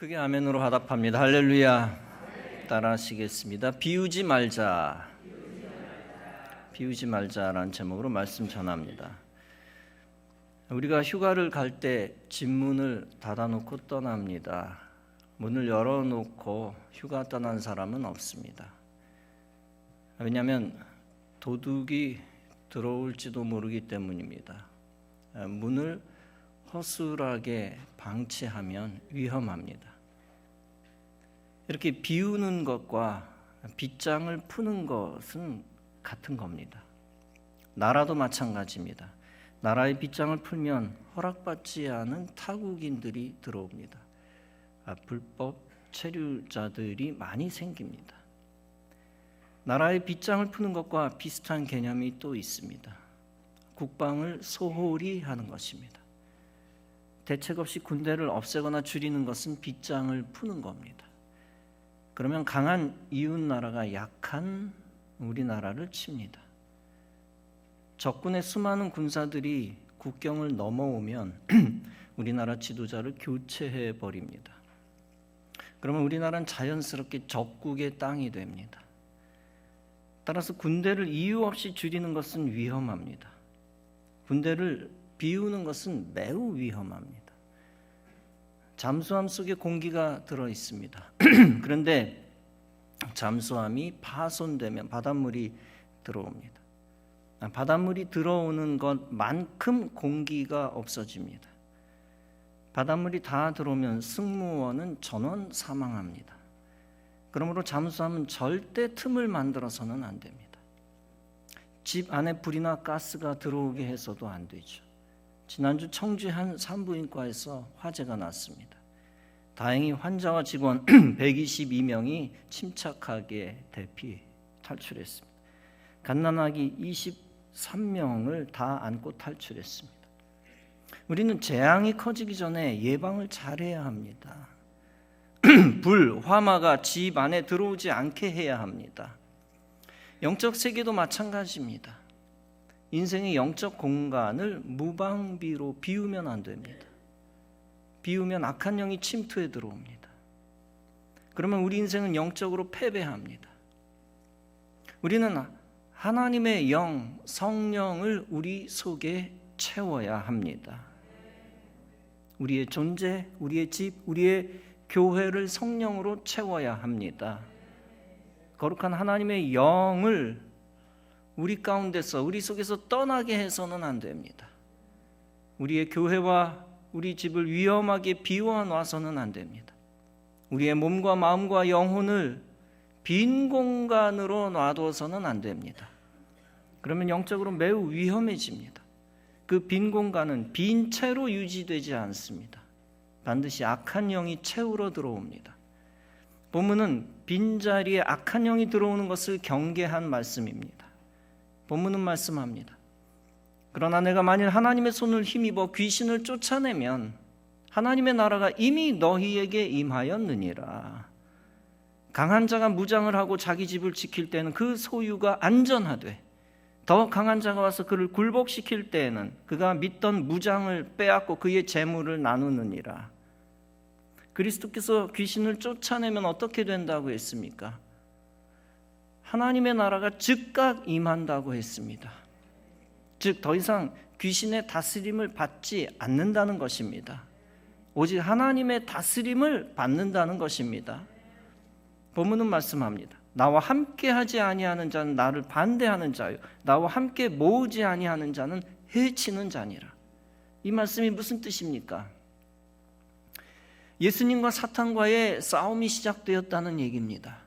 크게 아멘으로 화답합니다. 할렐루야. 따라하시겠습니다. 비우지 말자. 비우지 말자라는 제목으로 말씀 전합니다. 우리가 휴가를 갈 때 집문을 닫아놓고 떠납니다. 문을 열어놓고 휴가 떠난 사람은 없습니다. 왜냐하면 도둑이 들어올지도 모르기 때문입니다. 문을 허술하게 방치하면 위험합니다. 이렇게 비우는 것과 빗장을 푸는 것은 같은 겁니다. 나라도 마찬가지입니다. 나라의 빗장을 풀면 허락받지 않은 타국인들이 들어옵니다. 불법 체류자들이 많이 생깁니다. 나라의 빗장을 푸는 것과 비슷한 개념이 또 있습니다. 국방을 소홀히 하는 것입니다. 대책 없이 군대를 없애거나 줄이는 것은 빗장을 푸는 겁니다. 그러면 강한 이웃 나라가 약한 우리나라를 칩니다. 적군의 수많은 군사들이 국경을 넘어오면 우리나라 지도자를 교체해 버립니다. 그러면 우리나라는 자연스럽게 적국의 땅이 됩니다. 따라서 군대를 이유 없이 줄이는 것은 위험합니다. 군대를 비우는 것은 매우 위험합니다. 잠수함 속에 공기가 들어 있습니다. 그런데 잠수함이 파손되면 바닷물이 들어옵니다. 바닷물이 들어오는 것만큼 공기가 없어집니다. 바닷물이 다 들어오면 승무원은 전원 사망합니다. 그러므로 잠수함은 절대 틈을 만들어서는 안 됩니다. 집 안에 불이나 가스가 들어오게 해서도 안 되죠. 지난주 청주의 한 산부인과에서 화재가 났습니다. 다행히 환자와 직원 122명이 침착하게 대피 탈출했습니다. 갓난아기 23명을 다 안고 탈출했습니다. 우리는 재앙이 커지기 전에 예방을 잘해야 합니다. 불, 화마가 집 안에 들어오지 않게 해야 합니다. 영적 세계도 마찬가지입니다. 인생의 영적 공간을 무방비로 비우면 안 됩니다. 비우면 악한 영이 침투해 들어옵니다. 그러면 우리 인생은 영적으로 패배합니다. 우리는 하나님의 영, 성령을 우리 속에 채워야 합니다. 우리의 존재, 우리의 집, 우리의 교회를 성령으로 채워야 합니다. 거룩한 하나님의 영을 우리 가운데서, 우리 속에서 떠나게 해서는 안 됩니다. 우리의 교회와 우리 집을 위험하게 비워 놔서는 안 됩니다. 우리의 몸과 마음과 영혼을 빈 공간으로 놔둬서는 안 됩니다. 그러면 영적으로 매우 위험해집니다. 그 빈 공간은 빈 채로 유지되지 않습니다. 반드시 악한 영이 채우러 들어옵니다. 본문은 빈자리에 악한 영이 들어오는 것을 경계한 말씀입니다. 본문은 말씀합니다. 그러나 내가 만일 하나님의 손을 힘입어 귀신을 쫓아내면 하나님의 나라가 이미 너희에게 임하였느니라. 강한 자가 무장을 하고 자기 집을 지킬 때는 그 소유가 안전하되 더 강한 자가 와서 그를 굴복시킬 때에는 그가 믿던 무장을 빼앗고 그의 재물을 나누느니라. 그리스도께서 귀신을 쫓아내면 어떻게 된다고 했습니까? 하나님의 나라가 즉각 임한다고 했습니다. 즉 더 이상 귀신의 다스림을 받지 않는다는 것입니다. 오직 하나님의 다스림을 받는다는 것입니다. 본문은 말씀합니다. 나와 함께 하지 아니하는 자는 나를 반대하는 자요, 나와 함께 모으지 아니하는 자는 해치는 자니라. 이 말씀이 무슨 뜻입니까? 예수님과 사탄과의 싸움이 시작되었다는 얘기입니다.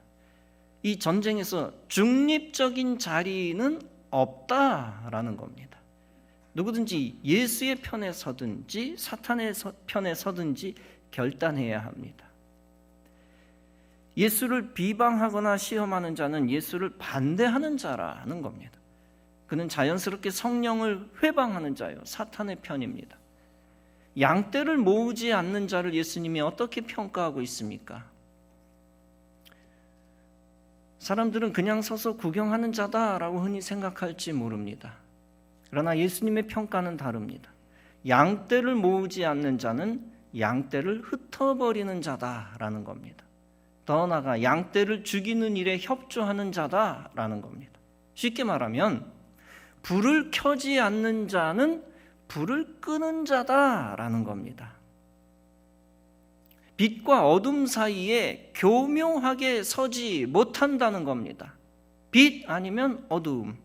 이 전쟁에서 중립적인 자리는 없다라는 겁니다. 누구든지 예수의 편에 서든지 사탄의 편에 서든지 결단해야 합니다. 예수를 비방하거나 시험하는 자는 예수를 반대하는 자라는 겁니다. 그는 자연스럽게 성령을 회방하는 자요, 사탄의 편입니다. 양떼를 모으지 않는 자를 예수님이 어떻게 평가하고 있습니까? 사람들은 그냥 서서 구경하는 자다라고 흔히 생각할지 모릅니다. 그러나 예수님의 평가는 다릅니다. 양떼를 모으지 않는 자는 양떼를 흩어버리는 자다라는 겁니다. 더 나아가 양떼를 죽이는 일에 협조하는 자다라는 겁니다. 쉽게 말하면 불을 켜지 않는 자는 불을 끄는 자다라는 겁니다. 빛과 어둠 사이에 교묘하게 서지 못한다는 겁니다. 빛 아니면 어두움.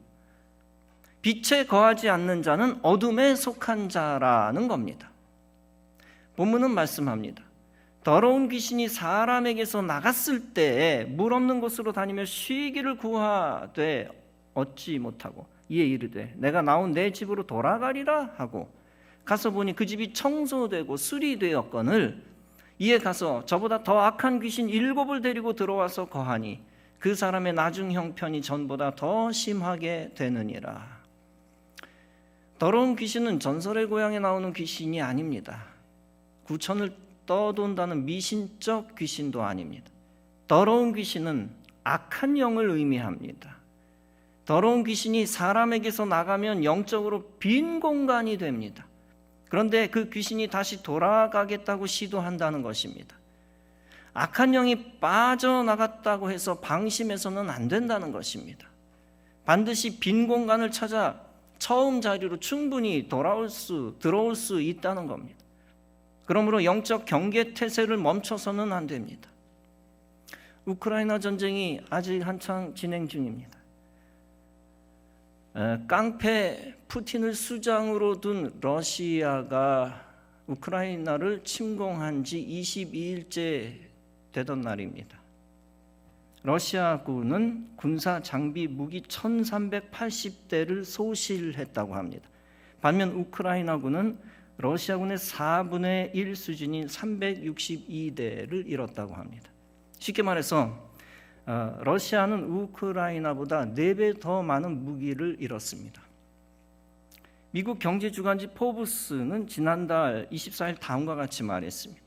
빛에 거하지 않는 자는 어둠에 속한 자라는 겁니다. 본문은 말씀합니다. 더러운 귀신이 사람에게서 나갔을 때 물 없는 곳으로 다니며 쉬기를 구하되 얻지 못하고 이에 이르되 내가 나온 내 집으로 돌아가리라 하고 가서 보니 그 집이 청소되고 수리되었거늘 이에 가서 저보다 더 악한 귀신 7을 데리고 들어와서 거하니 그 사람의 나중 형편이 전보다 더 심하게 되느니라. 더러운 귀신은 전설의 고향에 나오는 귀신이 아닙니다. 구천을 떠돈다는 미신적 귀신도 아닙니다. 더러운 귀신은 악한 영을 의미합니다. 더러운 귀신이 사람에게서 나가면 영적으로 빈 공간이 됩니다. 그런데 그 귀신이 다시 돌아가겠다고 시도한다는 것입니다. 악한 영이 빠져나갔다고 해서 방심해서는 안 된다는 것입니다. 반드시 빈 공간을 찾아 처음 자리로 충분히 들어올 수 있다는 겁니다. 그러므로 영적 경계 태세를 멈춰서는 안 됩니다. 우크라이나 전쟁이 아직 한창 진행 중입니다. 깡패 푸틴을 수장으로 둔 러시아가 우크라이나를 침공한 지 22일째 되던 날입니다. 러시아군은 군사 장비 무기 1380대를 소실했다고 합니다. 반면 우크라이나군은 러시아군의 4분의 1 수준인 362대를 잃었다고 합니다. 쉽게 말해서 러시아는 우크라이나보다 4배 더 많은 무기를 잃었습니다. 미국 경제주간지 포브스는 지난달 24일 다음과 같이 말했습니다.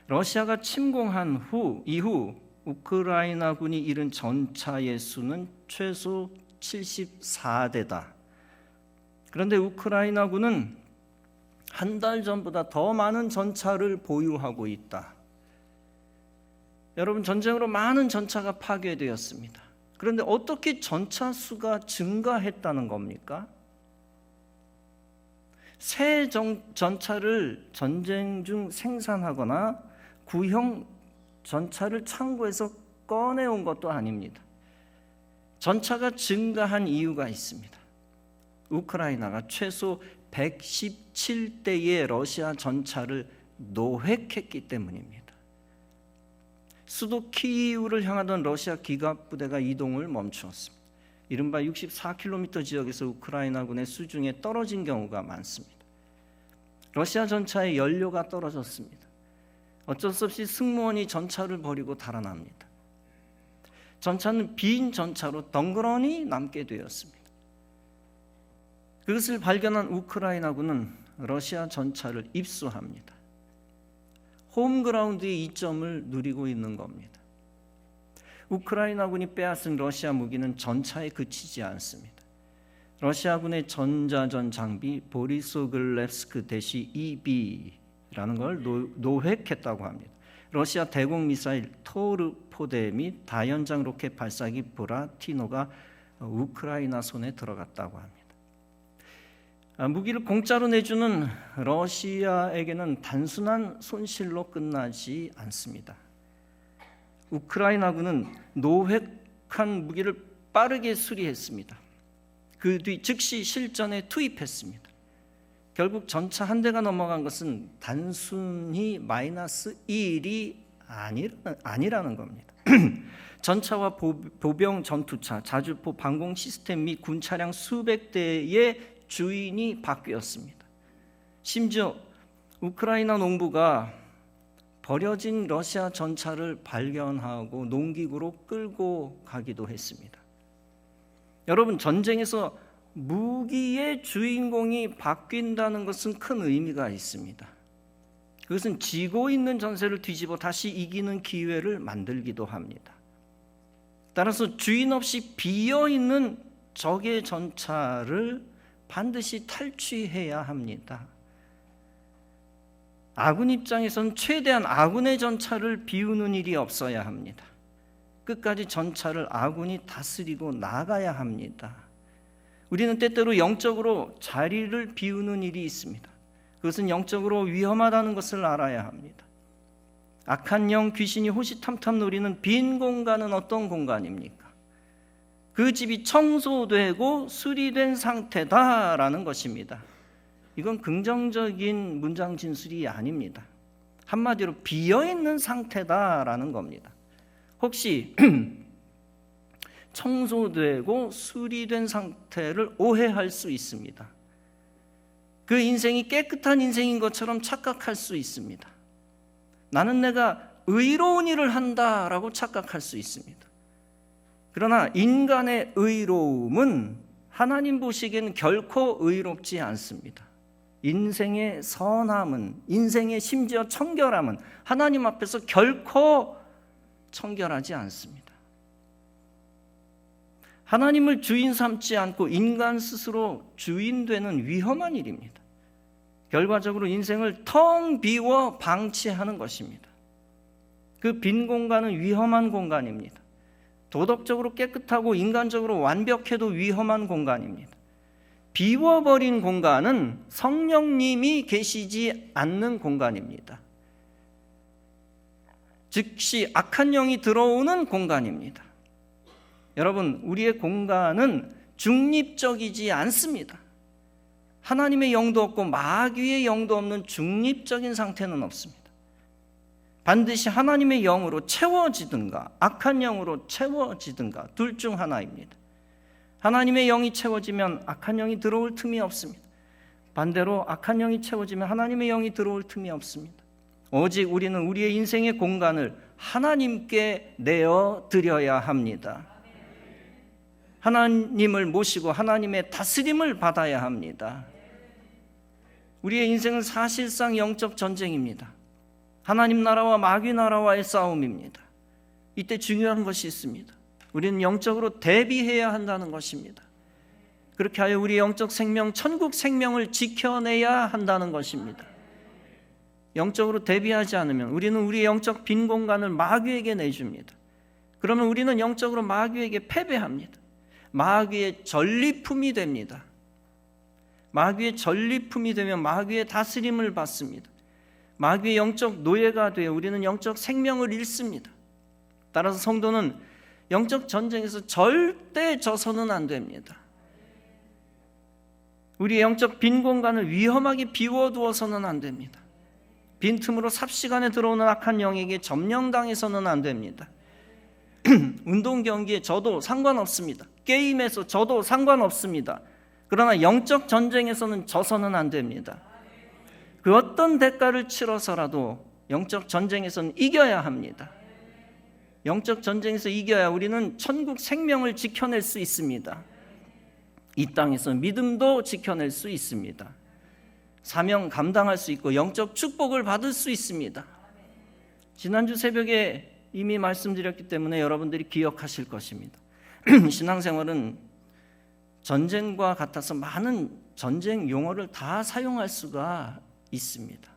러시아가 침공한 이후 우크라이나군이 잃은 전차의 수는 최소 74대다. 그런데 우크라이나군은 한 달 전보다 더 많은 전차를 보유하고 있다. 여러분, 전쟁으로 많은 전차가 파괴되었습니다. 그런데 어떻게 전차 수가 증가했다는 겁니까? 새 전차를 전쟁 중 생산하거나 구형 전차를 창고에서 꺼내온 것도 아닙니다. 전차가 증가한 이유가 있습니다. 우크라이나가 최소 117대의 러시아 전차를 노획했기 때문입니다. 수도 키이우를 향하던 러시아 기갑부대가 이동을 멈추었습니다. 이른바 64km 지역에서 우크라이나군의 수중에 떨어진 경우가 많습니다. 러시아 전차의 연료가 떨어졌습니다. 어쩔 수 없이 승무원이 전차를 버리고 달아납니다. 전차는 빈 전차로 덩그러니 남게 되었습니다. 그것을 발견한 우크라이나군은 러시아 전차를 입수합니다. 홈그라운드의 이점을 누리고 있는 겁니다. 우크라이나군이 빼앗은 러시아 무기는 전차에 그치지 않습니다. 러시아군의 전자전 장비 보리소글랩스크 대시 EB라는 걸 노획했다고 합니다. 러시아 대공 미사일 토르포대 및 다연장 로켓 발사기 브라티노가 우크라이나 손에 들어갔다고 합니다. 무기를 공짜로 내주는 러시아에게는 단순한 손실로 끝나지 않습니다. 우크라이나군은 노획한 무기를 빠르게 수리했습니다. 그 뒤 즉시 실전에 투입했습니다. 결국 전차 한 대가 넘어간 것은 단순히 마이너스 1이 아니라는 겁니다. 전차와 보병 전투차, 자주포 방공 시스템 및 군 차량 수백 대의 주인이 바뀌었습니다. 심지어 우크라이나 농부가 버려진 러시아 전차를 발견하고 농기구로 끌고 가기도 했습니다. 여러분, 전쟁에서 무기의 주인공이 바뀐다는 것은 큰 의미가 있습니다. 그것은 지고 있는 전세를 뒤집어 다시 이기는 기회를 만들기도 합니다. 따라서 주인 없이 비어있는 적의 전차를 반드시 탈취해야 합니다. 아군 입장에선 최대한 아군의 전차를 비우는 일이 없어야 합니다. 끝까지 전차를 아군이 다스리고 나가야 합니다. 우리는 때때로 영적으로 자리를 비우는 일이 있습니다. 그것은 영적으로 위험하다는 것을 알아야 합니다. 악한 영, 귀신이 호시탐탐 노리는 빈 공간은 어떤 공간입니까? 그 집이 청소되고 수리된 상태다라는 것입니다. 이건 긍정적인 문장 진술이 아닙니다. 한마디로 비어있는 상태다라는 겁니다. 혹시 청소되고 수리된 상태를 오해할 수 있습니다. 그 인생이 깨끗한 인생인 것처럼 착각할 수 있습니다. 나는 내가 의로운 일을 한다라고 착각할 수 있습니다. 그러나 인간의 의로움은 하나님 보시기에는 결코 의롭지 않습니다. 인생의 선함은, 인생의 심지어 청결함은 하나님 앞에서 결코 청결하지 않습니다. 하나님을 주인 삼지 않고 인간 스스로 주인 되는 위험한 일입니다. 결과적으로 인생을 텅 비워 방치하는 것입니다. 그 빈 공간은 위험한 공간입니다. 도덕적으로 깨끗하고 인간적으로 완벽해도 위험한 공간입니다. 비워버린 공간은 성령님이 계시지 않는 공간입니다. 즉시 악한 영이 들어오는 공간입니다. 여러분, 우리의 공간은 중립적이지 않습니다. 하나님의 영도 없고 마귀의 영도 없는 중립적인 상태는 없습니다. 반드시 하나님의 영으로 채워지든가 악한 영으로 채워지든가 둘 중 하나입니다. 하나님의 영이 채워지면 악한 영이 들어올 틈이 없습니다. 반대로 악한 영이 채워지면 하나님의 영이 들어올 틈이 없습니다. 오직 우리는 우리의 인생의 공간을 하나님께 내어드려야 합니다. 하나님을 모시고 하나님의 다스림을 받아야 합니다. 우리의 인생은 사실상 영적 전쟁입니다. 하나님 나라와 마귀 나라와의 싸움입니다. 이때 중요한 것이 있습니다. 우리는 영적으로 대비해야 한다는 것입니다. 그렇게 하여 우리의 영적 생명, 천국 생명을 지켜내야 한다는 것입니다. 영적으로 대비하지 않으면 우리는 우리의 영적 빈 공간을 마귀에게 내줍니다. 그러면 우리는 영적으로 마귀에게 패배합니다. 마귀의 전리품이 됩니다. 마귀의 전리품이 되면 마귀의 다스림을 받습니다. 마귀의 영적 노예가 되어 우리는 영적 생명을 잃습니다. 따라서 성도는 영적 전쟁에서 절대 져서는 안 됩니다. 우리의 영적 빈 공간을 위험하게 비워두어서는 안 됩니다. 빈틈으로 삽시간에 들어오는 악한 영에게 점령당해서는 안 됩니다. 운동 경기에 져도 상관없습니다. 게임에서 져도 상관없습니다. 그러나 영적 전쟁에서는 져서는 안 됩니다. 그 어떤 대가를 치러서라도 영적 전쟁에서는 이겨야 합니다. 영적 전쟁에서 이겨야 우리는 천국 생명을 지켜낼 수 있습니다. 이 땅에서 믿음도 지켜낼 수 있습니다. 사명 감당할 수 있고 영적 축복을 받을 수 있습니다. 지난주 새벽에 이미 말씀드렸기 때문에 여러분들이 기억하실 것입니다. 신앙생활은 전쟁과 같아서 많은 전쟁 용어를 다 사용할 수가 있습니다.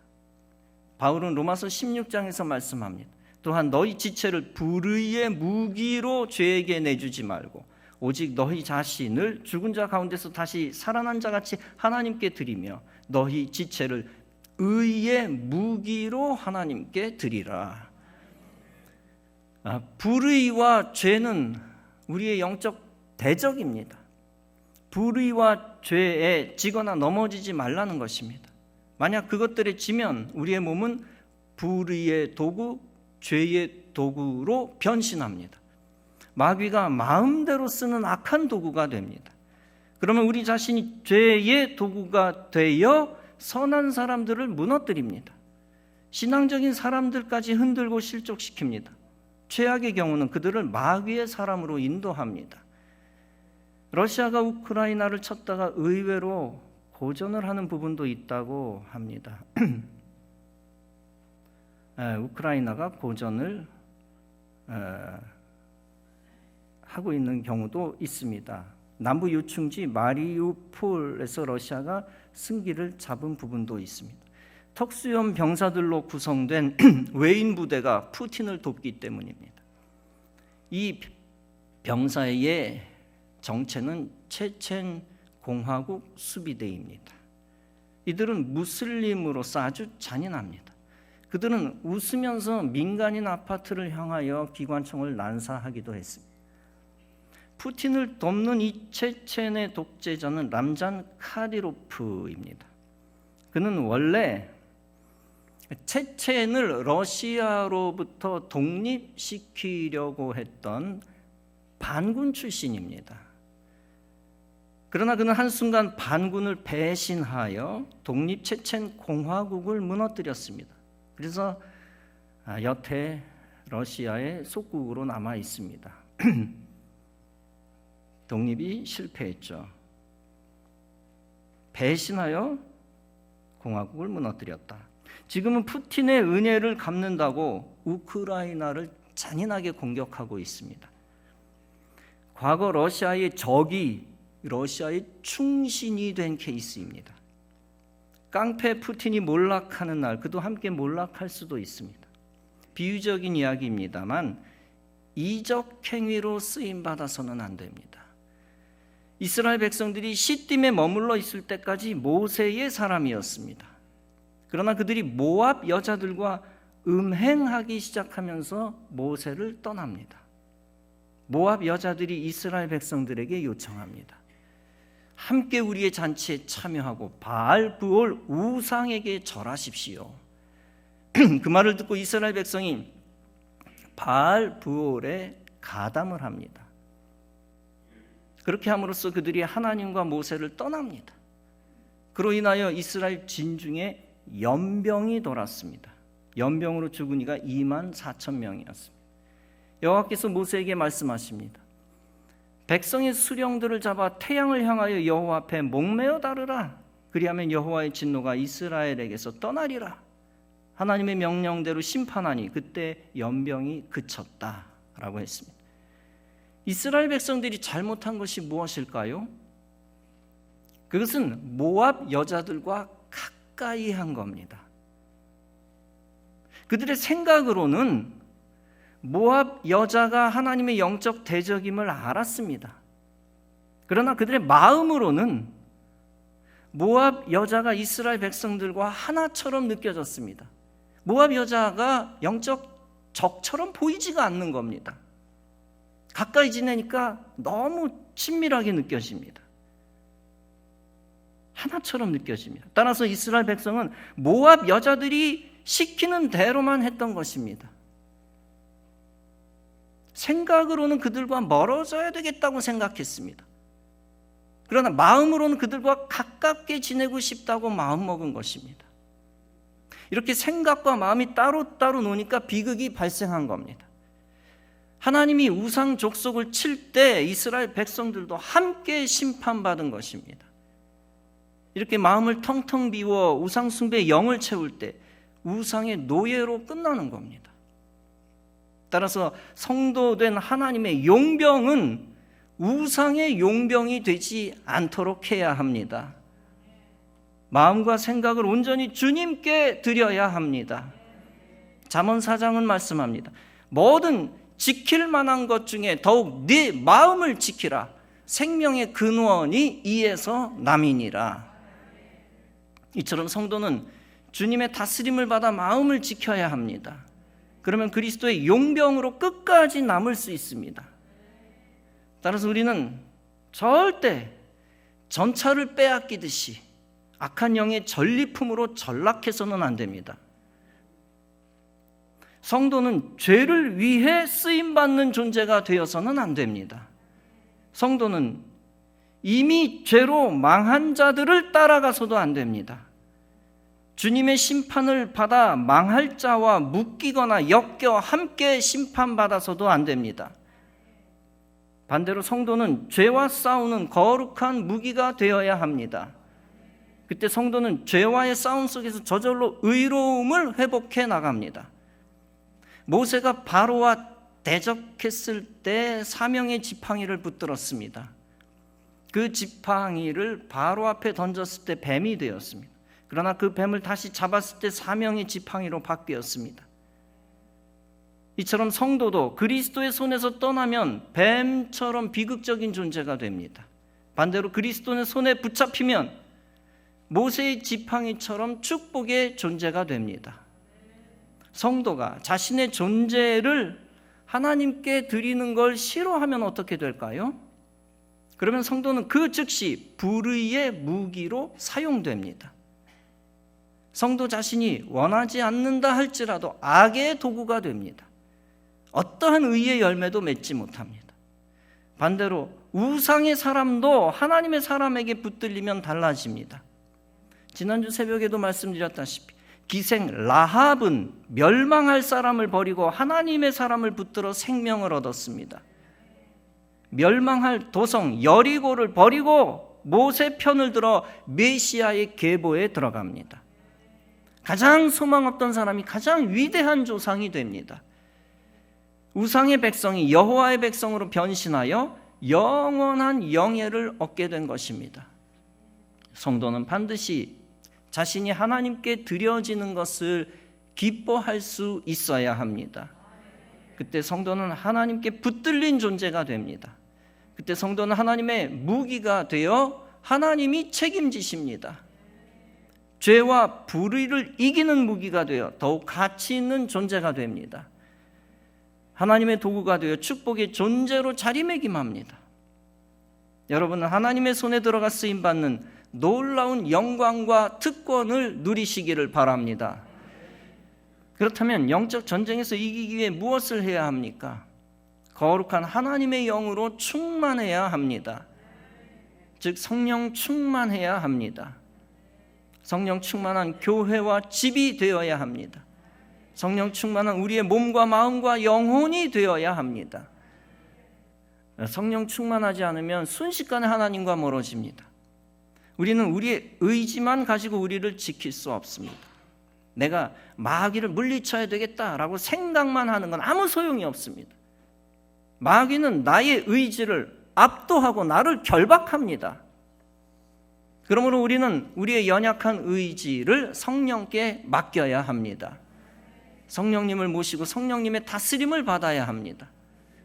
바울은 로마서 16장에서 말씀합니다. 또한 너희 지체를 불의의 무기로 죄에게 내주지 말고 오직 너희 자신을 죽은 자 가운데서 다시 살아난 자같이 하나님께 드리며 너희 지체를 의의 무기로 하나님께 드리라. 불의와 죄는 우리의 영적 대적입니다. 불의와 죄에 지거나 넘어지지 말라는 것입니다. 만약 그것들에 지면 우리의 몸은 불의의 도구, 죄의 도구로 변신합니다. 마귀가 마음대로 쓰는 악한 도구가 됩니다. 그러면 우리 자신이 죄의 도구가 되어 선한 사람들을 무너뜨립니다. 신앙적인 사람들까지 흔들고 실족시킵니다. 최악의 경우는 그들을 마귀의 사람으로 인도합니다. 러시아가 우크라이나를 쳤다가 의외로 고전을 하는 부분도 있다고 합니다. 우크라이나가 고전을 하고 있는 경우도 있습니다. 남부 요충지 마리우폴에서 러시아가 승기를 잡은 부분도 있습니다. 특수형 병사들로 구성된 외인 부대가 푸틴을 돕기 때문입니다. 이 병사의 정체는 체첸 공화국 수비대입니다. 이들은 무슬림으로서 아주 잔인합니다. 그들은 웃으면서 민간인 아파트를 향하여 기관총을 난사하기도 했습니다. 푸틴을 돕는 이 체첸의 독재자는 람잔 카디로프입니다. 그는 원래 체첸을 러시아로부터 독립시키려고 했던 반군 출신입니다. 그러나 그는 한순간 반군을 배신하여 독립 체첸 공화국을 무너뜨렸습니다. 그래서 여태 러시아의 속국으로 남아 있습니다. 독립이 실패했죠. 배신하여 공화국을 무너뜨렸다. 지금은 푸틴의 은혜를 갚는다고 우크라이나를 잔인하게 공격하고 있습니다. 과거 러시아의 적이 러시아의 충신이 된 케이스입니다. 깡패 푸틴이 몰락하는 날 그도 함께 몰락할 수도 있습니다. 비유적인 이야기입니다만 이적 행위로 쓰임받아서는 안 됩니다. 이스라엘 백성들이 시딤에 머물러 있을 때까지 모세의 사람이었습니다. 그러나 그들이 모압 여자들과 음행하기 시작하면서 모세를 떠납니다. 모압 여자들이 이스라엘 백성들에게 요청합니다. 함께 우리의 잔치에 참여하고 바알 부올 우상에게 절하십시오. 그 말을 듣고 이스라엘 백성이 바알 부올에 가담을 합니다. 그렇게 함으로써 그들이 하나님과 모세를 떠납니다. 그로 인하여 이스라엘 진중에 연병이 돌았습니다. 연병으로 죽은 이가 24,000명이었습니다. 여호와께서 모세에게 말씀하십니다. 백성의 수령들을 잡아 태양을 향하여 여호와 앞에 목매어 다르라. 그리하면 여호와의 진노가 이스라엘에게서 떠나리라. 하나님의 명령대로 심판하니 그때 연병이 그쳤다라고 했습니다. 이스라엘 백성들이 잘못한 것이 무엇일까요? 그것은 모압 여자들과 가까이 한 겁니다. 그들의 생각으로는 모압 여자가 하나님의 영적 대적임을 알았습니다. 그러나 그들의 마음으로는 모압 여자가 이스라엘 백성들과 하나처럼 느껴졌습니다. 모압 여자가 영적 적처럼 보이지가 않는 겁니다. 가까이 지내니까 너무 친밀하게 느껴집니다. 하나처럼 느껴집니다. 따라서 이스라엘 백성은 모압 여자들이 시키는 대로만 했던 것입니다. 생각으로는 그들과 멀어져야 되겠다고 생각했습니다. 그러나 마음으로는 그들과 가깝게 지내고 싶다고 마음먹은 것입니다. 이렇게 생각과 마음이 따로따로 노니까 비극이 발생한 겁니다. 하나님이 우상 족속을 칠 때 이스라엘 백성들도 함께 심판받은 것입니다. 이렇게 마음을 텅텅 비워 우상 숭배의 영을 채울 때 우상의 노예로 끝나는 겁니다. 따라서 성도된 하나님의 용병은 우상의 용병이 되지 않도록 해야 합니다. 마음과 생각을 온전히 주님께 드려야 합니다. 잠언 4장은 말씀합니다. 뭐든 지킬 만한 것 중에 더욱 네 마음을 지키라. 생명의 근원이 이에서 남이니라. 이처럼 성도는 주님의 다스림을 받아 마음을 지켜야 합니다. 그러면 그리스도의 용병으로 끝까지 남을 수 있습니다. 따라서 우리는 절대 전차를 빼앗기듯이 악한 영의 전리품으로 전락해서는 안 됩니다. 성도는 죄를 위해 쓰임받는 존재가 되어서는 안 됩니다. 성도는 이미 죄로 망한 자들을 따라가서도 안 됩니다. 주님의 심판을 받아 망할 자와 묶이거나 엮여 함께 심판받아서도 안 됩니다. 반대로 성도는 죄와 싸우는 거룩한 무기가 되어야 합니다. 그때 성도는 죄와의 싸움 속에서 저절로 의로움을 회복해 나갑니다. 모세가 바로와 대적했을 때 사명의 지팡이를 붙들었습니다. 그 지팡이를 바로 앞에 던졌을 때 뱀이 되었습니다. 그러나 그 뱀을 다시 잡았을 때 사명의 지팡이로 바뀌었습니다. 이처럼 성도도 그리스도의 손에서 떠나면 뱀처럼 비극적인 존재가 됩니다. 반대로 그리스도의 손에 붙잡히면 모세의 지팡이처럼 축복의 존재가 됩니다. 성도가 자신의 존재를 하나님께 드리는 걸 싫어하면 어떻게 될까요? 그러면 성도는 그 즉시 불의의 무기로 사용됩니다. 성도 자신이 원하지 않는다 할지라도 악의 도구가 됩니다. 어떠한 의의 열매도 맺지 못합니다. 반대로 우상의 사람도 하나님의 사람에게 붙들리면 달라집니다. 지난주 새벽에도 말씀드렸다시피 기생 라합은 멸망할 사람을 버리고 하나님의 사람을 붙들어 생명을 얻었습니다. 멸망할 도성 여리고를 버리고 모세 편을 들어 메시아의 계보에 들어갑니다. 가장 소망 없던 사람이 가장 위대한 조상이 됩니다. 우상의 백성이 여호와의 백성으로 변신하여 영원한 영예를 얻게 된 것입니다. 성도는 반드시 자신이 하나님께 드려지는 것을 기뻐할 수 있어야 합니다. 그때 성도는 하나님께 붙들린 존재가 됩니다. 그때 성도는 하나님의 무기가 되어 하나님이 책임지십니다. 죄와 불의를 이기는 무기가 되어 더욱 가치 있는 존재가 됩니다. 하나님의 도구가 되어 축복의 존재로 자리매김합니다. 여러분은 하나님의 손에 들어가 쓰임받는 놀라운 영광과 특권을 누리시기를 바랍니다. 그렇다면 영적 전쟁에서 이기기 위해 무엇을 해야 합니까? 거룩한 하나님의 영으로 충만해야 합니다. 즉 성령 충만해야 합니다. 성령 충만한 교회와 집이 되어야 합니다. 성령 충만한 우리의 몸과 마음과 영혼이 되어야 합니다. 성령 충만하지 않으면 순식간에 하나님과 멀어집니다. 우리는 우리의 의지만 가지고 우리를 지킬 수 없습니다. 내가 마귀를 물리쳐야 되겠다라고 생각만 하는 건 아무 소용이 없습니다. 마귀는 나의 의지를 압도하고 나를 결박합니다. 그러므로 우리는 우리의 연약한 의지를 성령께 맡겨야 합니다. 성령님을 모시고 성령님의 다스림을 받아야 합니다.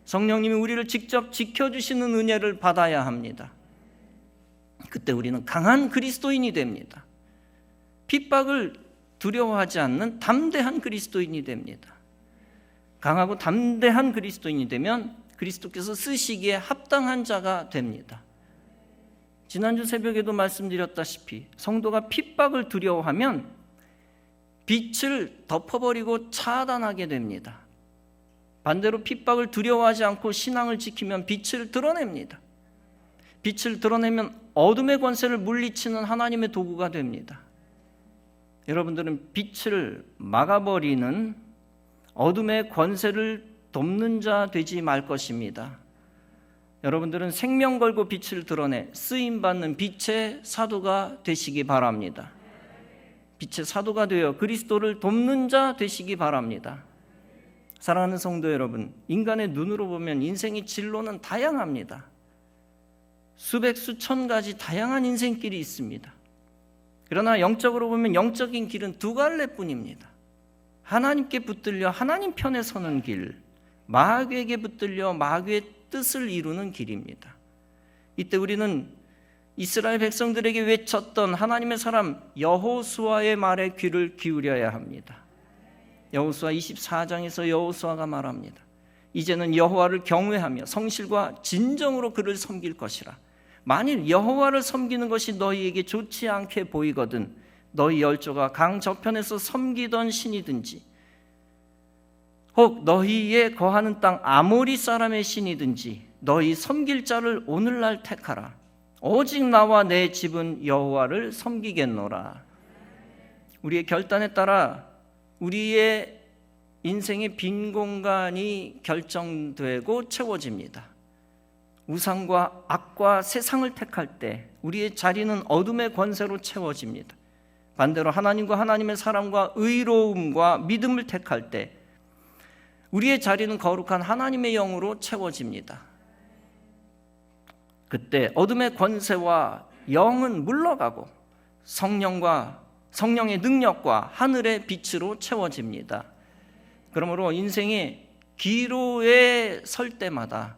성령님이 우리를 직접 지켜주시는 은혜를 받아야 합니다. 그때 우리는 강한 그리스도인이 됩니다. 핍박을 두려워하지 않는 담대한 그리스도인이 됩니다. 강하고 담대한 그리스도인이 되면 그리스도께서 쓰시기에 합당한 자가 됩니다. 지난주 새벽에도 말씀드렸다시피 성도가 핍박을 두려워하면 빛을 덮어버리고 차단하게 됩니다. 반대로 핍박을 두려워하지 않고 신앙을 지키면 빛을 드러냅니다. 빛을 드러내면 어둠의 권세를 물리치는 하나님의 도구가 됩니다. 여러분들은 빛을 막아버리는 어둠의 권세를 돕는 자 되지 말 것입니다. 여러분들은 생명 걸고 빛을 드러내 쓰임받는 빛의 사도가 되시기 바랍니다. 빛의 사도가 되어 그리스도를 돕는 자 되시기 바랍니다. 사랑하는 성도 여러분, 인간의 눈으로 보면 인생의 진로는 다양합니다. 수백 수천 가지 다양한 인생길이 있습니다. 그러나 영적으로 보면 영적인 길은 두 갈래뿐입니다. 하나님께 붙들려 하나님 편에 서는 길, 마귀에게 붙들려 마귀의 뜻을 이루는 길입니다. 이때 우리는 이스라엘 백성들에게 외쳤던 하나님의 사람 여호수아의 말에 귀를 기울여야 합니다. 여호수아 24장에서 여호수아가 말합니다. 이제는 여호와를 경외하며 성실과 진정으로 그를 섬길 것이라. 만일 여호와를 섬기는 것이 너희에게 좋지 않게 보이거든 너희 열조가 강 저편에서 섬기던 신이든지 혹 너희에 거하는 땅 아모리 사람의 신이든지 너희 섬길 자를 오늘날 택하라. 오직 나와 내 집은 여호와를 섬기겠노라. 우리의 결단에 따라 우리의 인생의 빈 공간이 결정되고 채워집니다. 우상과 악과 세상을 택할 때 우리의 자리는 어둠의 권세로 채워집니다. 반대로 하나님과 하나님의 사랑과 의로움과 믿음을 택할 때 우리의 자리는 거룩한 하나님의 영으로 채워집니다. 그때 어둠의 권세와 영은 물러가고 성령과 성령의 능력과 하늘의 빛으로 채워집니다. 그러므로 인생의 기로에 설 때마다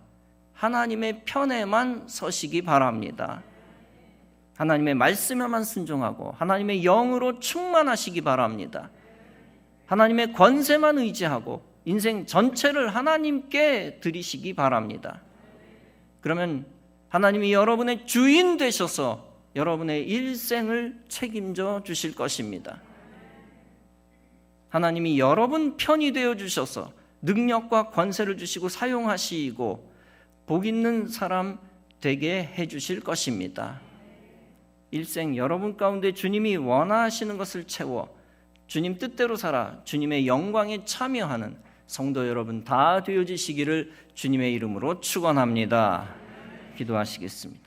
하나님의 편에만 서시기 바랍니다. 하나님의 말씀에만 순종하고 하나님의 영으로 충만하시기 바랍니다. 하나님의 권세만 의지하고 인생 전체를 하나님께 드리시기 바랍니다. 그러면 하나님이 여러분의 주인 되셔서 여러분의 일생을 책임져 주실 것입니다. 하나님이 여러분 편이 되어 주셔서 능력과 권세를 주시고 사용하시고 복 있는 사람 되게 해 주실 것입니다. 일생 여러분 가운데 주님이 원하시는 것을 채워 주님 뜻대로 살아 주님의 영광에 참여하는 성도 여러분 다 되어지시기를 주님의 이름으로 축원합니다. 기도하시겠습니다.